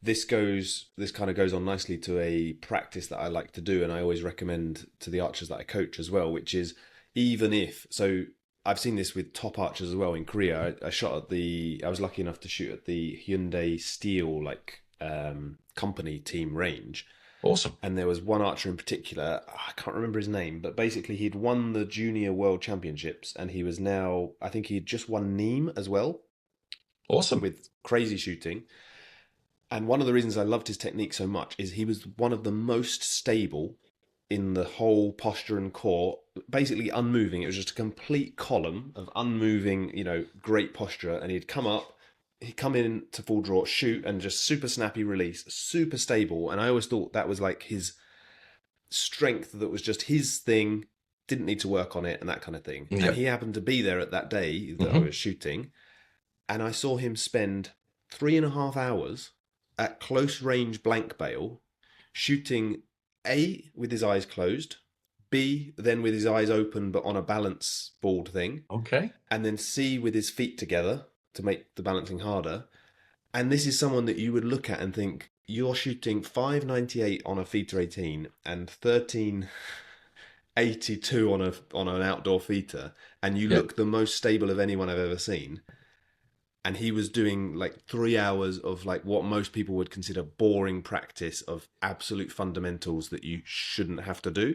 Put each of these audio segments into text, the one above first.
this kind of goes on nicely to a practice that I like to do, and I always recommend to the archers that I coach as well, which is so I've seen this with top archers as well in Korea. I was lucky enough to shoot at the Hyundai Steel company team range. Awesome. And there was one archer in particular, I can't remember his name, but basically he'd won the junior world championships, and he was now, I think he'd just won Nîmes as well. Awesome. With crazy shooting. And one of the reasons I loved his technique so much is he was one of the most stable in the whole posture and core, basically unmoving. It was just a complete column of unmoving, great posture. And he'd come in to full draw, shoot, and just super snappy release, super stable. And I always thought that was like his strength, that was just his thing, didn't need to work on it and that kind of thing. Yep. And he happened to be there at that day that I was shooting. And I saw him spend 3.5 hours at close range blank bail, shooting A, with his eyes closed, B, then with his eyes open but on a balance board thing. Okay. And then C, with his feet together to make the balancing harder. And this is someone that you would look at and think, you're shooting 598 on a Theta 18 and 1382 on an outdoor Theta, and you look the most stable of anyone I've ever seen. And he was doing like 3 hours of like what most people would consider boring practice of absolute fundamentals that you shouldn't have to do.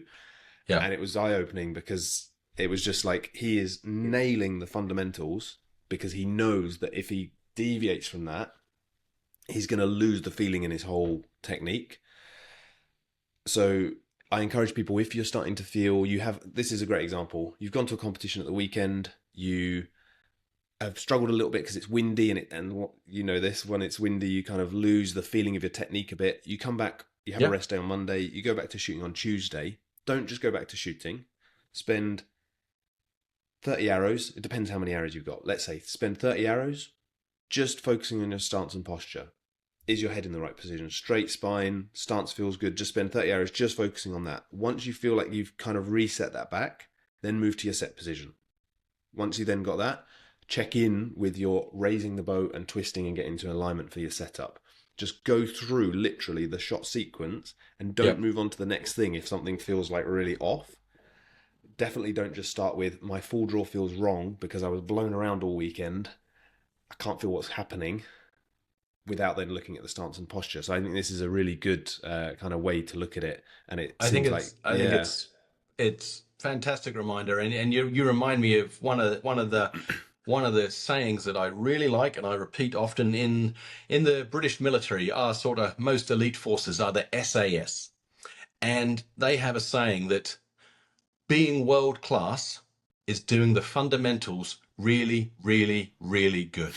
Yeah. And it was eye-opening, because it was just like, he is nailing the fundamentals, because he knows that if he deviates from that, he's going to lose the feeling in his whole technique. So I encourage people, if you're starting to feel this is a great example. You've gone to a competition at the weekend, you have struggled a little bit because it's windy, when it's windy, you kind of lose the feeling of your technique a bit. You come back, you have a rest day on Monday, you go back to shooting on Tuesday. Don't just go back to shooting. Spend 30 arrows. It depends how many arrows you've got. Let's say spend 30 arrows just focusing on your stance and posture. Is your head in the right position? Straight spine, stance feels good. Just spend 30 arrows just focusing on that. Once you feel like you've kind of reset that back, then move to your set position. Once you then got that, check in with your raising the bow and twisting and get into alignment for your setup. Just go through literally the shot sequence and don't move on to the next thing if something feels like really off. Definitely don't just start with, my full draw feels wrong because I was blown around all weekend, I can't feel what's happening, without then looking at the stance and posture. So I think this is a really good kind of way to look at it. And I think it's fantastic reminder. And you remind me of one of the sayings that I really like and I repeat often in the British military. Our sort of most elite forces are the SAS. And they have a saying that being world class is doing the fundamentals really, really, really good.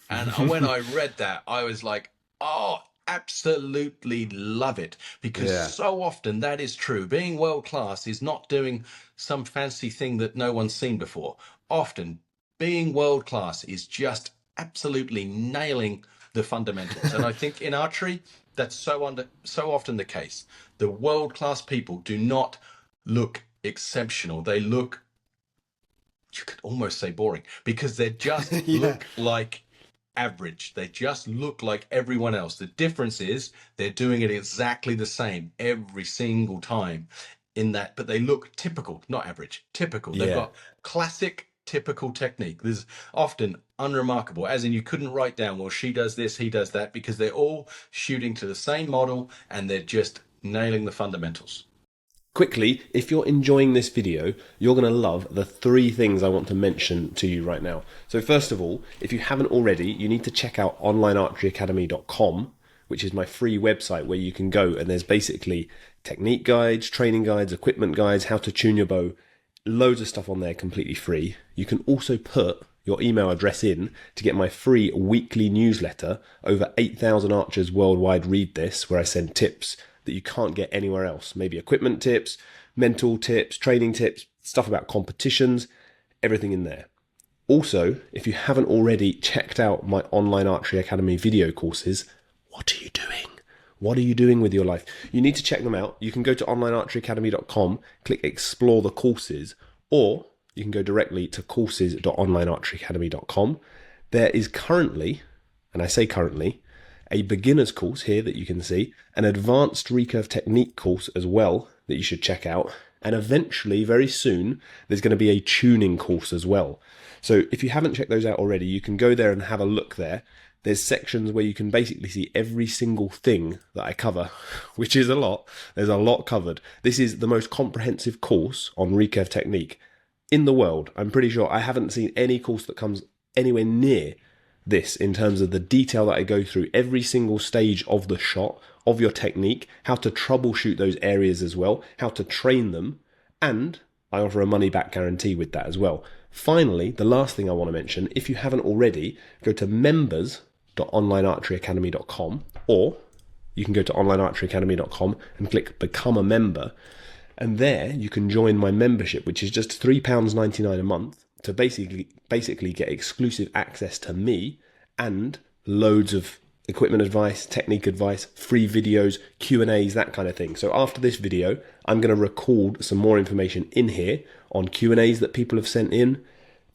And when I read that, I was like, oh, absolutely love it. Because so often that is true. Being world class is not doing some fancy thing that no one's seen before. Often being world class is just absolutely nailing the fundamentals. And I think in archery, that's so often the case. The world class people do not look exceptional. They look, you could almost say boring, because they just look like average. They just look like everyone else. The difference is they're doing it exactly the same every single time in that, but they look typical, not average, typical. They've got classic typical technique. There's often unremarkable, as in you couldn't write down, well, she does this, he does that, because they're all shooting to the same model and they're just nailing the fundamentals. Quickly, if you're enjoying this video, you're going to love the 3 things I want to mention to you right now. So first of all, if you haven't already, you need to check out onlinearcheryacademy.com, which is my free website where you can go, and there's basically technique guides, training guides, equipment guides, how to tune your bow, loads of stuff on there completely free. You can also put your email address in to get my free weekly newsletter. Over 8,000 archers worldwide read this, where I send tips that you can't get anywhere else. Maybe equipment tips, mental tips, training tips, stuff about competitions, everything in there. Also, if you haven't already checked out my Online Archery Academy video courses, what are you doing? What are you doing with your life? You need to check them out. You can go to onlinearcheryacademy.com, click explore the courses, or you can go directly to courses.onlinearcheryacademy.com. There is currently, and I say currently, a beginner's course here that you can see, an advanced recurve technique course as well that you should check out. And eventually, very soon, there's going to be a tuning course as well. So if you haven't checked those out already, you can go there and have a look there. There's sections where you can basically see every single thing that I cover, which is a lot. There's a lot covered. This is the most comprehensive course on recurve technique in the world. I'm pretty sure I haven't seen any course that comes anywhere near this in terms of the detail that I go through every single stage of the shot, of your technique, how to troubleshoot those areas as well, how to train them, and I offer a money-back guarantee with that as well. Finally, the last thing I want to mention, if you haven't already, go to members.onlinearcheryacademy.com, or you can go to onlinearcheryacademy.com and click Become a Member, and there you can join my membership, which is just £3.99 a month, to basically get exclusive access to me and loads of equipment advice, technique advice, free videos, Q&As, that kind of thing. So after this video, I'm going to record some more information in here on Q&As that people have sent in,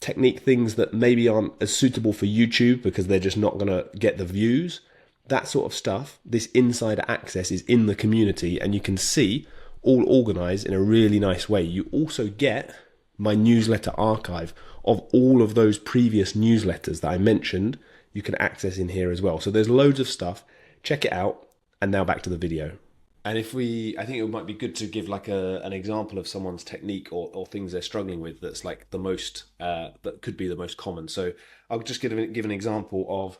technique things that maybe aren't as suitable for YouTube because they're just not going to get the views, that sort of stuff. This insider access is in the community and you can see all organized in a really nice way. You also get my newsletter archive of all of those previous newsletters that I mentioned. You can access in here as well. So there's loads of stuff. Check it out. And now back to the video. And I think it might be good to give like an example of someone's technique or things they're struggling with that's like the most, that could be the most common. So I'll just give an example of,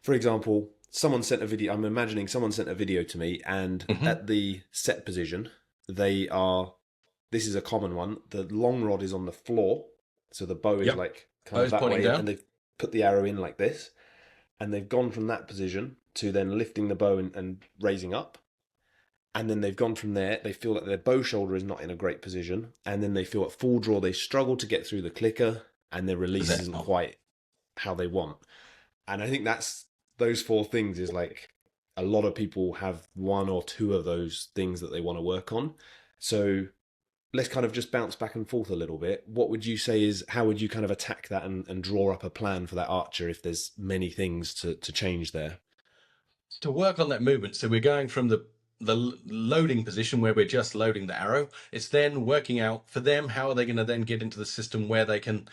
for example, someone sent a video. I'm imagining someone sent a video to me and at the set position, this is a common one. The long rod is on the floor. So the bow is like kind of that way down. And they've put the arrow in like this. And they've gone from that position to then lifting the bow and raising up. And then they've gone from there. They feel that their bow shoulder is not in a great position. And then they feel at full draw, they struggle to get through the clicker and their release isn't quite how they want. And I think those four things is like a lot of people have one or two of those things that they want to work on. So let's kind of just bounce back and forth a little bit. What would you say how would you kind of attack that and draw up a plan for that archer if there's many things to change there? To work on that movement, so we're going from the loading position where we're just loading the arrow. It's then working out for them, how are they going to then get into the system where they can,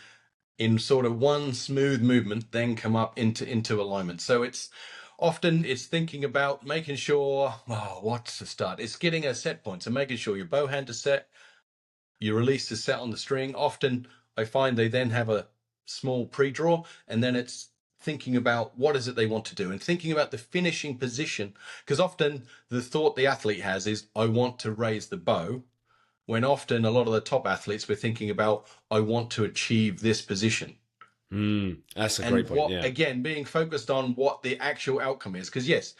in sort of one smooth movement, then come up into alignment. So it's thinking about making sure, what's the start? It's getting a set point. So making sure your bow hand is set, your release is set on the string. Often I find they then have a small pre-draw, and then it's thinking about what is it they want to do and thinking about the finishing position. Because often the thought the athlete has is, I want to raise the bow, when often a lot of the top athletes were thinking about, I want to achieve this position. That's a great point. Again, being focused on what the actual outcome is. Because yes,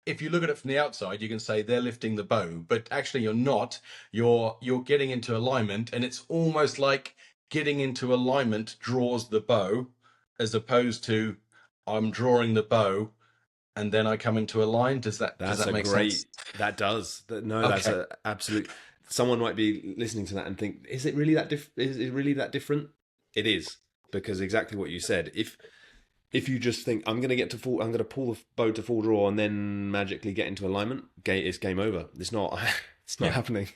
if you look at it from the outside, you can say they're lifting the bow, but actually you're not. You're getting into alignment, and it's almost like getting into alignment draws the bow, as opposed to I'm drawing the bow and then I come into a line. Does that make sense? That does. That's an absolute. Someone might be listening to that and think, is it really that is it really that different? It is, because exactly what you said. If you just think I'm going to pull the bow to full draw and then magically get into alignment, it's game over. It's not. It's not happening.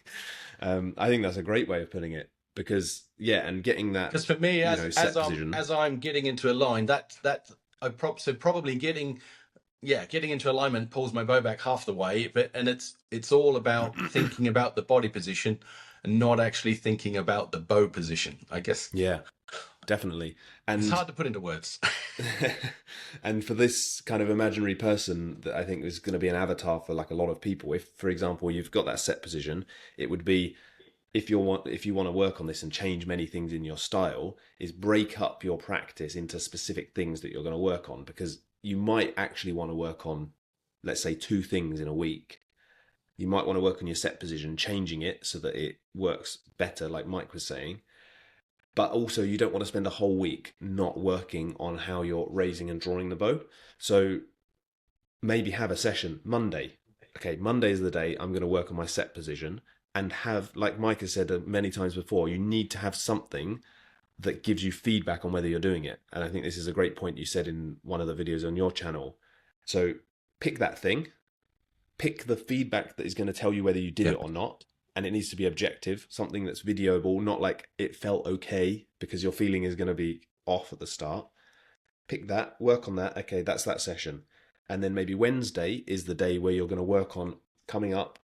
I think that's a great way of putting it, because and getting that. Because for me, as I'm getting into a line, probably getting into alignment pulls my bow back half the way. And it's all about thinking about the body position and not actually thinking about the bow position, I guess. Yeah. Definitely. And it's hard to put into words. And for this kind of imaginary person that I think is going to be an avatar for like a lot of people, if, for example, you've got that set position, it would be, if you want to work on this and change many things in your style, is break up your practice into specific things that you're going to work on, because you might actually want to work on, let's say, 2 things in a week. You might want to work on your set position, changing it so that it works better, like Mike was saying. But also you don't want to spend a whole week not working on how you're raising and drawing the bow. So maybe have a session Monday. Okay, Monday is the day I'm going to work on my set position, and have, like Mike has said many times before, you need to have something that gives you feedback on whether you're doing it. And I think this is a great point you said in one of the videos on your channel. So pick that thing, pick the feedback that is going to tell you whether you did it or not. And it needs to be objective, something that's videoable, not like it felt okay, because your feeling is going to be off at the start. Pick that, work on that. Okay, that's that session. And then maybe Wednesday is the day where you're going to work on coming up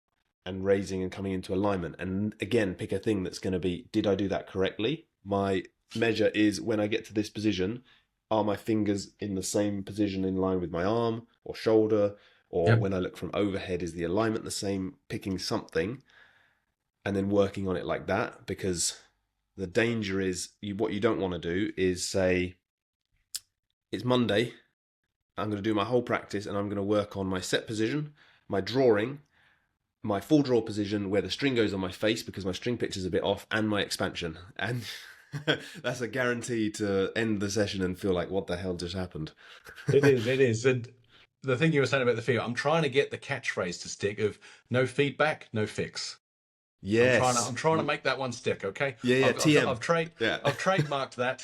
and raising and coming into alignment. And again, pick a thing that's going to be, did I do that correctly? My measure is, when I get to this position, are my fingers in the same position in line with my arm or shoulder? Or when I look from overhead, is the alignment the same? Picking something and then working on it like that, because the danger is, what you don't want to do is say, it's Monday, I'm going to do my whole practice and I'm going to work on my set position, my drawing, my full draw position where the string goes on my face because my string pitch is a bit off, and my expansion. And that's a guarantee to end the session and feel like, what the hell just happened? It is. And the thing you were saying about the feel, I'm trying to get the catchphrase to stick of no feedback, no fix. Yes. I'm trying to make that one stick, okay? Yeah, TM. I've trademarked that.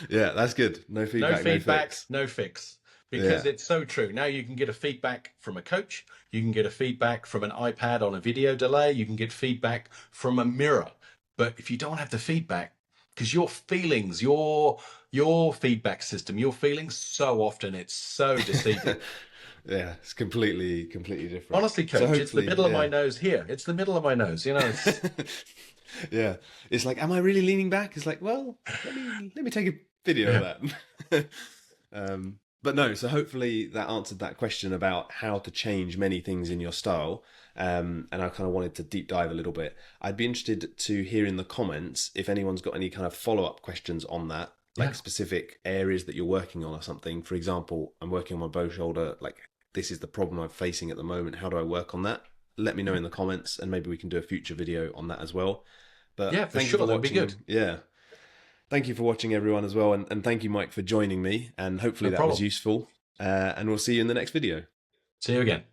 Yeah, that's good. No feedback, no fix. Because it's so true. Now you can get a feedback from a coach. You can get a feedback from an iPad on a video delay. You can get feedback from a mirror. But if you don't have the feedback, because your feelings, your feedback system, your feelings, so often it's so deceiving. Yeah, it's completely different. Honestly, coach, it's the middle of my nose here. It's the middle of my nose, you know. Yeah, it's like, am I really leaning back? It's like, well, let me take a video of that. But no, so hopefully that answered that question about how to change many things in your style. And I kind of wanted to deep dive a little bit. I'd be interested to hear in the comments if anyone's got any kind of follow-up questions on that, like specific areas that you're working on or something. For example, I'm working on my bow shoulder, like this is the problem I'm facing at the moment. How do I work on that? Let me know in the comments, and maybe we can do a future video on that as well. But yeah, for sure, that'd be good. Yeah. Thank you for watching, everyone, as well. And thank you, Mike, for joining me. And hopefully that was useful. And we'll see you in the next video. See you again.